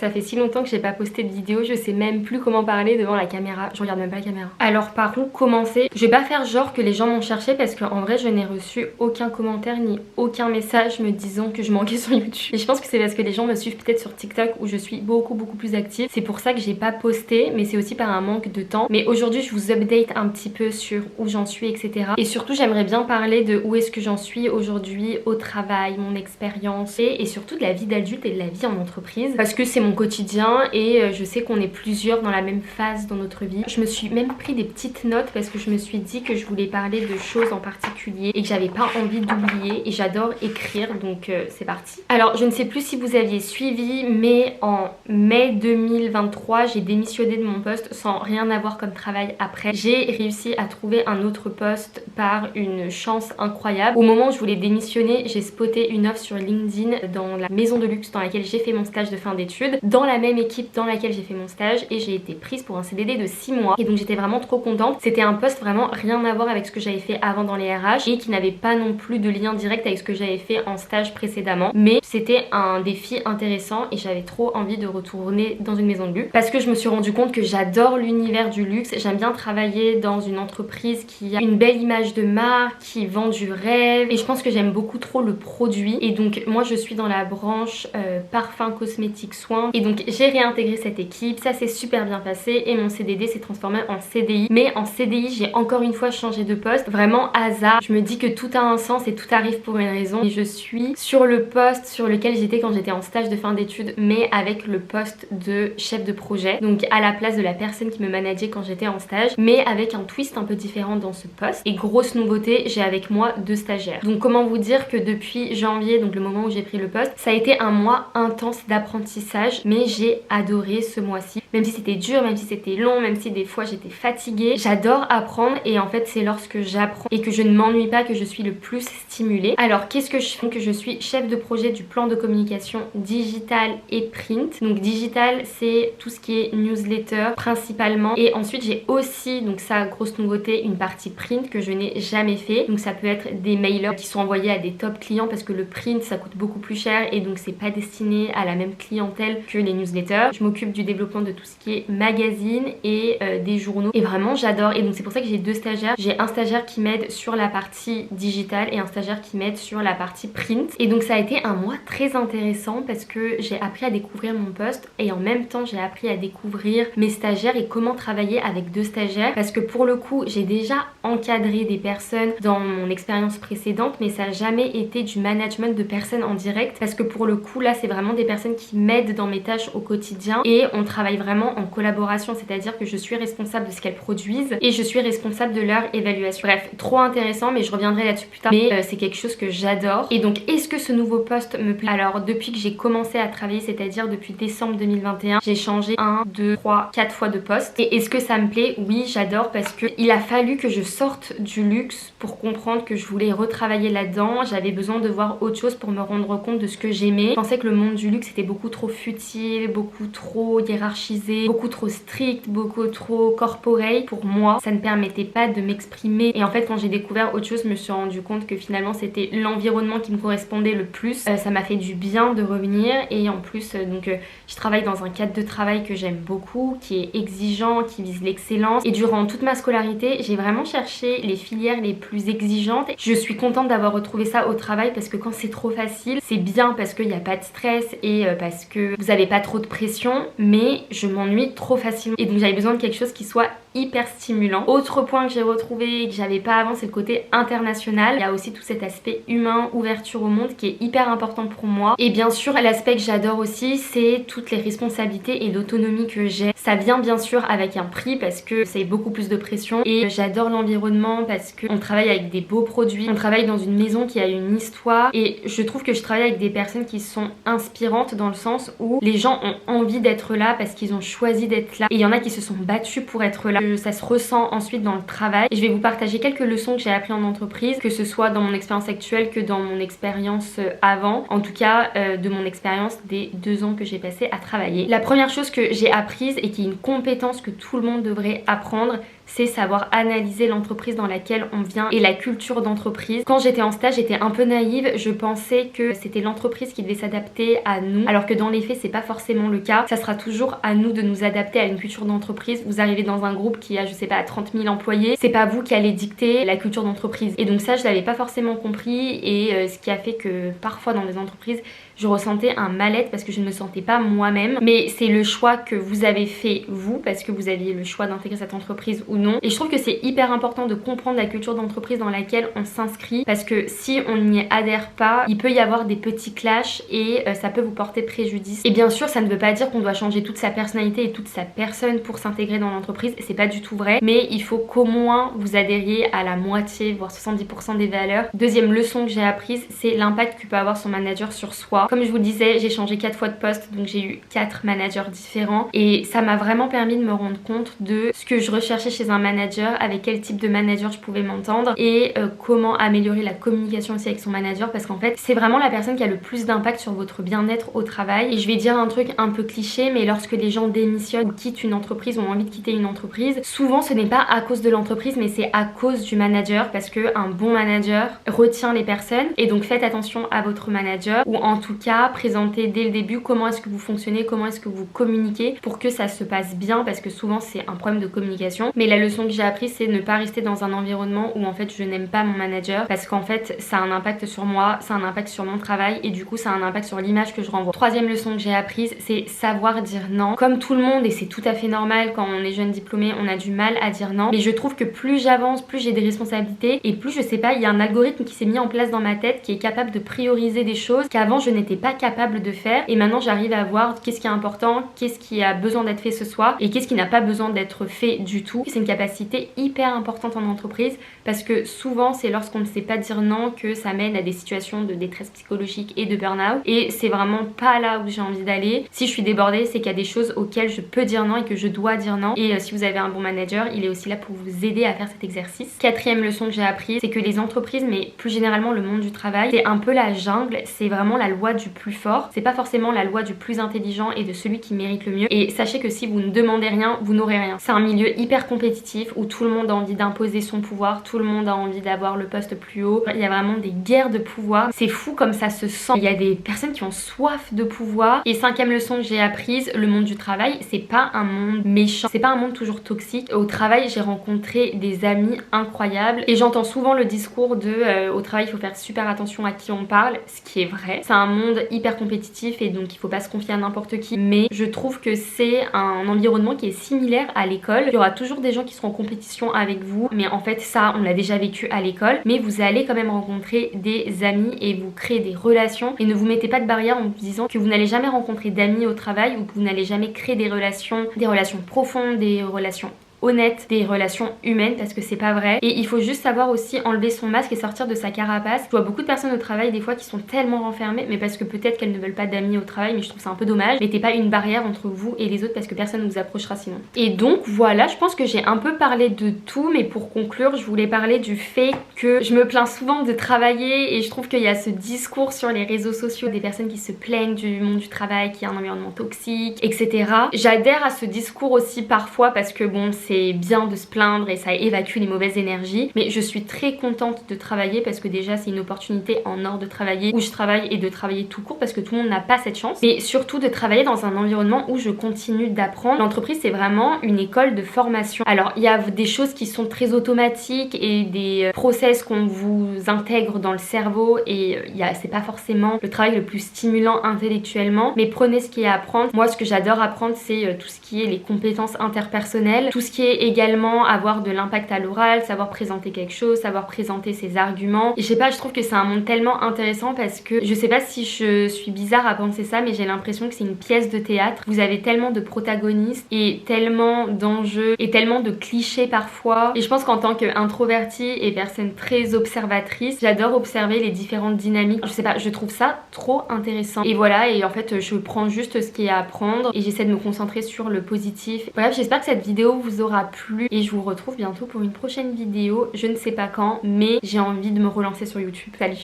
Ça fait si longtemps que j'ai pas posté de vidéo, je sais même plus comment parler devant la caméra. Je regarde même pas la caméra. Alors par contre, commencer, je vais pas faire genre que les gens m'ont cherché parce qu'en vrai je n'ai reçu aucun commentaire ni aucun message me disant que je manquais sur YouTube. Et je pense que c'est parce que les gens me suivent peut-être sur TikTok où je suis beaucoup plus active. C'est pour ça que j'ai pas posté, mais c'est aussi par un manque de temps. Mais aujourd'hui je vous update un petit peu sur où j'en suis, etc. Et surtout j'aimerais bien parler de où est-ce que j'en suis aujourd'hui au travail, mon expérience et surtout de la vie d'adulte et de la vie en entreprise. Parce que c'est mon quotidien et je sais qu'on est plusieurs dans la même phase dans notre vie. Je me suis même pris des petites notes parce que je me suis dit que je voulais parler de choses en particulier et que j'avais pas envie d'oublier et j'adore écrire, donc c'est parti. Alors je ne sais plus si vous aviez suivi, mais en mai 2023 j'ai démissionné de mon poste sans rien avoir comme travail après. J'ai réussi à trouver un autre poste par une chance incroyable. Au moment où je voulais démissionner, j'ai spoté une offre sur LinkedIn dans la maison de luxe dans laquelle j'ai fait mon stage de fin d'études, dans la même équipe dans laquelle j'ai fait mon stage, et j'ai été prise pour un CDD de 6 mois et donc j'étais vraiment trop contente. C'était un poste vraiment rien à voir avec ce que j'avais fait avant dans les RH et qui n'avait pas non plus de lien direct avec ce que j'avais fait en stage précédemment, mais c'était un défi intéressant et j'avais trop envie de retourner dans une maison de luxe parce que je me suis rendu compte que j'adore l'univers du luxe. J'aime bien travailler dans une entreprise qui a une belle image de marque, qui vend du rêve, et je pense que j'aime beaucoup trop le produit. Et donc moi je suis dans la branche parfum, cosmétiques, soins, et donc j'ai réintégré cette équipe. Ça s'est super bien passé et mon CDD s'est transformé en CDI. Mais en CDI j'ai encore une fois changé de poste, vraiment hasard. Je me dis que tout a un sens et tout arrive pour une raison, et je suis sur le poste sur lequel j'étais quand j'étais en stage de fin d'études, mais avec le poste de chef de projet, donc à la place de la personne qui me manageait quand j'étais en stage, mais avec un twist un peu différent dans ce poste. Et grosse nouveauté, j'ai avec moi 2 stagiaires. Donc comment vous dire que depuis janvier, donc le moment où j'ai pris le poste, ça a été un mois intense d'apprentissage, mais j'ai adoré ce mois-ci. Même si c'était dur, même si c'était long, même si des fois j'étais fatiguée, j'adore apprendre, et en fait c'est lorsque j'apprends et que je ne m'ennuie pas que je suis le plus stimulée. Alors qu'est-ce que je fais? Donc je suis chef de projet du plan de communication digital et print. Donc digital c'est tout ce qui est newsletter principalement, et ensuite j'ai aussi, donc ça grosse nouveauté, une partie print que je n'ai jamais fait. Donc ça peut être des mailers qui sont envoyés à des top clients parce que le print ça coûte beaucoup plus cher et donc c'est pas destiné à la même clientèle que les newsletters. Je m'occupe du développement de tout ce qui est magazine et des journaux, et vraiment j'adore. Et donc c'est pour ça que j'ai 2 stagiaires. J'ai un stagiaire qui m'aide sur la partie digitale et un stagiaire qui m'aide sur la partie print. Et donc ça a été un mois très intéressant parce que j'ai appris à découvrir mon poste et en même temps j'ai appris à découvrir mes stagiaires et comment travailler avec 2 stagiaires, parce que pour le coup j'ai déjà encadré des personnes dans mon expérience précédente, mais ça n'a jamais été du management de personnes en direct, parce que pour le coup là c'est vraiment des personnes qui m'aident dans mes tâches au quotidien et on travaille vraiment en collaboration, c'est-à-dire que je suis responsable de ce qu'elles produisent et je suis responsable de leur évaluation. Bref, trop intéressant, mais je reviendrai là-dessus plus tard. Mais c'est quelque chose que j'adore. Et donc est-ce que ce nouveau poste me plaît? Alors depuis que j'ai commencé à travailler, c'est-à-dire depuis décembre 2021, j'ai changé 1, 2, 3, 4 fois de poste. Et est-ce que ça me plaît? Oui, j'adore, parce que il a fallu que je sorte du luxe pour comprendre que je voulais retravailler là-dedans. J'avais besoin de voir autre chose pour me rendre compte de ce que j'aimais. Je pensais que le monde du luxe était beaucoup trop futile, beaucoup trop hiérarchisé, beaucoup trop strict, beaucoup trop corporate. Pour moi, ça ne permettait pas de m'exprimer. Et en fait, quand j'ai découvert autre chose, je me suis rendu compte que finalement c'était l'environnement qui me correspondait le plus. Ça m'a fait du bien de revenir, et en plus je travaille dans un cadre de travail que j'aime beaucoup, qui est exigeant, qui vise l'excellence, et durant toute ma scolarité j'ai vraiment cherché les filières les plus exigeantes. Je suis contente d'avoir retrouvé ça au travail, parce que quand c'est trop facile, c'est bien parce qu'il n'y a pas de stress et parce que vous n'avez pas trop de pression, mais je m'ennuie trop facilement, et donc j'avais besoin de quelque chose qui soit hyper stimulant. Autre point que j'ai retrouvé et que j'avais pas avant, c'est le côté international. Il y a aussi tout cet aspect humain, ouverture au monde, qui est hyper important pour moi. Et bien sûr, l'aspect que j'adore aussi, c'est toutes les responsabilités et l'autonomie que j'ai. Ça vient bien sûr avec un prix, parce que c'est beaucoup plus de pression, et j'adore l'environnement parce qu'on travaille avec des beaux produits, on travaille dans une maison qui a une histoire, et je trouve que je travaille avec des personnes qui sont inspirantes, dans le sens où les gens ont envie d'être là parce qu'ils ont ont choisi d'être là et il y en a qui se sont battus pour être là. Ça se ressent ensuite dans le travail et je vais vous partager quelques leçons que j'ai appris en entreprise, que ce soit dans mon expérience actuelle que dans mon expérience avant, en tout cas de mon expérience des 2 ans que j'ai passé à travailler. La première chose que j'ai apprise et qui est une compétence que tout le monde devrait apprendre, c'est savoir analyser l'entreprise dans laquelle on vient et la culture d'entreprise. Quand j'étais en stage, j'étais un peu naïve, je pensais que c'était l'entreprise qui devait s'adapter à nous, alors que dans les faits, c'est pas forcément le cas. Ça sera toujours à nous de nous adapter à une culture d'entreprise. Vous arrivez dans un groupe qui a, je sais pas, 30 000 employés, c'est pas vous qui allez dicter la culture d'entreprise. Et donc ça, je l'avais pas forcément compris et ce qui a fait que parfois dans les entreprises, je ressentais un mal-être parce que je ne me sentais pas moi-même. Mais c'est le choix que vous avez fait vous, parce que vous aviez le choix d'intégrer cette entreprise ou non. Et je trouve que c'est hyper important de comprendre la culture d'entreprise dans laquelle on s'inscrit, parce que si on n'y adhère pas, il peut y avoir des petits clashs et ça peut vous porter préjudice. Et bien sûr, ça ne veut pas dire qu'on doit changer toute sa personnalité et toute sa personne pour s'intégrer dans l'entreprise, c'est pas du tout vrai, mais il faut qu'au moins vous adhériez à la moitié, voire 70% des valeurs. Deuxième leçon que j'ai apprise, c'est l'impact que peut avoir son manager sur soi. Comme je vous le disais, j'ai changé 4 fois de poste, donc j'ai eu 4 managers différents et ça m'a vraiment permis de me rendre compte de ce que je recherchais chez un manager, avec quel type de manager je pouvais m'entendre et comment améliorer la communication aussi avec son manager, parce qu'en fait c'est vraiment la personne qui a le plus d'impact sur votre bien-être au travail. Et je vais dire un truc un peu cliché, mais lorsque les gens démissionnent ou quittent une entreprise ou ont envie de quitter une entreprise, souvent ce n'est pas à cause de l'entreprise mais c'est à cause du manager, parce que un bon manager retient les personnes. Et donc faites attention à votre manager, ou en tout cas présentez dès le début comment est-ce que vous fonctionnez, comment est-ce que vous communiquez pour que ça se passe bien, parce que souvent c'est un problème de communication. Mais la leçon que j'ai apprise, c'est ne pas rester dans un environnement où en fait je n'aime pas mon manager, parce qu'en fait ça a un impact sur moi, ça a un impact sur mon travail et du coup ça a un impact sur l'image que je renvoie. Troisième leçon que j'ai apprise, c'est savoir dire non. Comme tout le monde, et c'est tout à fait normal quand on est jeune diplômé, on a du mal à dire non, mais je trouve que plus j'avance, plus j'ai des responsabilités et plus je sais pas, il y a un algorithme qui s'est mis en place dans ma tête qui est capable de prioriser des choses qu'avant je n'étais pas capable de faire, et maintenant j'arrive à voir qu'est-ce qui est important, qu'est-ce qui a besoin d'être fait ce soir et qu'est-ce qui n'a pas besoin d'être fait du tout. C'est une capacité hyper importante en entreprise, parce que souvent c'est lorsqu'on ne sait pas dire non que ça mène à des situations de détresse psychologique et de burn-out, et c'est vraiment pas là où j'ai envie d'aller. Si je suis débordée, c'est qu'il y a des choses auxquelles je peux dire non et que je dois dire non, et si vous avez un bon manager, il est aussi là pour vous aider à faire cet exercice. Quatrième leçon que j'ai apprise, c'est que les entreprises, mais plus généralement le monde du travail, c'est un peu la jungle, c'est vraiment la loi du plus fort, c'est pas forcément la loi du plus intelligent et de celui qui mérite le mieux. Et sachez que si vous ne demandez rien, vous n'aurez rien. C'est un milieu hyper compétitif où tout le monde a envie d'imposer son pouvoir, tout le monde a envie d'avoir le poste plus haut. Il y a vraiment des guerres de pouvoir, c'est fou comme ça se sent. Il y a des personnes qui ont soif de pouvoir. Et cinquième leçon que j'ai apprise, le monde du travail, c'est pas un monde méchant, c'est pas un monde toujours toxique. Au travail, j'ai rencontré des amis incroyables et j'entends souvent le discours de au travail il faut faire super attention à qui on parle, ce qui est vrai. C'est un monde hyper compétitif et donc il faut pas se confier à n'importe qui, mais je trouve que c'est un environnement qui est similaire à l'école. Il y aura toujours des gens qui seront en compétition avec vous, mais en fait ça on l'a déjà vécu à l'école, mais vous allez quand même rencontrer des amis et vous créer des relations, et ne vous mettez pas de barrière en vous disant que vous n'allez jamais rencontrer d'amis au travail ou que vous n'allez jamais créer des relations profondes, des relations honnêtes, des relations humaines, parce que c'est pas vrai. Et il faut juste savoir aussi enlever son masque et sortir de sa carapace. Je vois beaucoup de personnes au travail des fois qui sont tellement renfermées, mais parce que peut-être qu'elles ne veulent pas d'amis au travail, mais je trouve ça un peu dommage. Mettez pas une barrière entre vous et les autres parce que personne ne vous approchera sinon. Et donc voilà, je pense que j'ai un peu parlé de tout, mais pour conclure, je voulais parler du fait que je me plains souvent de travailler et je trouve qu'il y a ce discours sur les réseaux sociaux des personnes qui se plaignent du monde du travail, qui est un environnement toxique, etc. J'adhère à ce discours aussi parfois parce que bon, c'est bien de se plaindre et ça évacue les mauvaises énergies, mais je suis très contente de travailler parce que déjà c'est une opportunité en or de travailler où je travaille et de travailler tout court parce que tout le monde n'a pas cette chance, mais surtout de travailler dans un environnement où je continue d'apprendre. L'entreprise c'est vraiment une école de formation. Alors il y a des choses qui sont très automatiques et des process qu'on vous intègre dans le cerveau et c'est pas forcément le travail le plus stimulant intellectuellement, mais prenez ce qui est à apprendre. Moi ce que j'adore apprendre c'est tout ce qui est les compétences interpersonnelles, tout ce qui communiquer également, avoir de l'impact à l'oral, savoir présenter quelque chose, savoir présenter ses arguments. Et je sais pas, je trouve que c'est un monde tellement intéressant parce que je sais pas si je suis bizarre à penser ça, mais j'ai l'impression que c'est une pièce de théâtre. Vous avez tellement de protagonistes et tellement d'enjeux et tellement de clichés parfois. Et je pense qu'en tant qu'introvertie et personne très observatrice, j'adore observer les différentes dynamiques. Je sais pas, je trouve ça trop intéressant. Et voilà, et en fait je prends juste ce qui est à prendre et j'essaie de me concentrer sur le positif. Bref, j'espère que cette vidéo vous aura plu et je vous retrouve bientôt pour une prochaine vidéo. Je ne sais pas quand, mais j'ai envie de me relancer sur YouTube. Salut!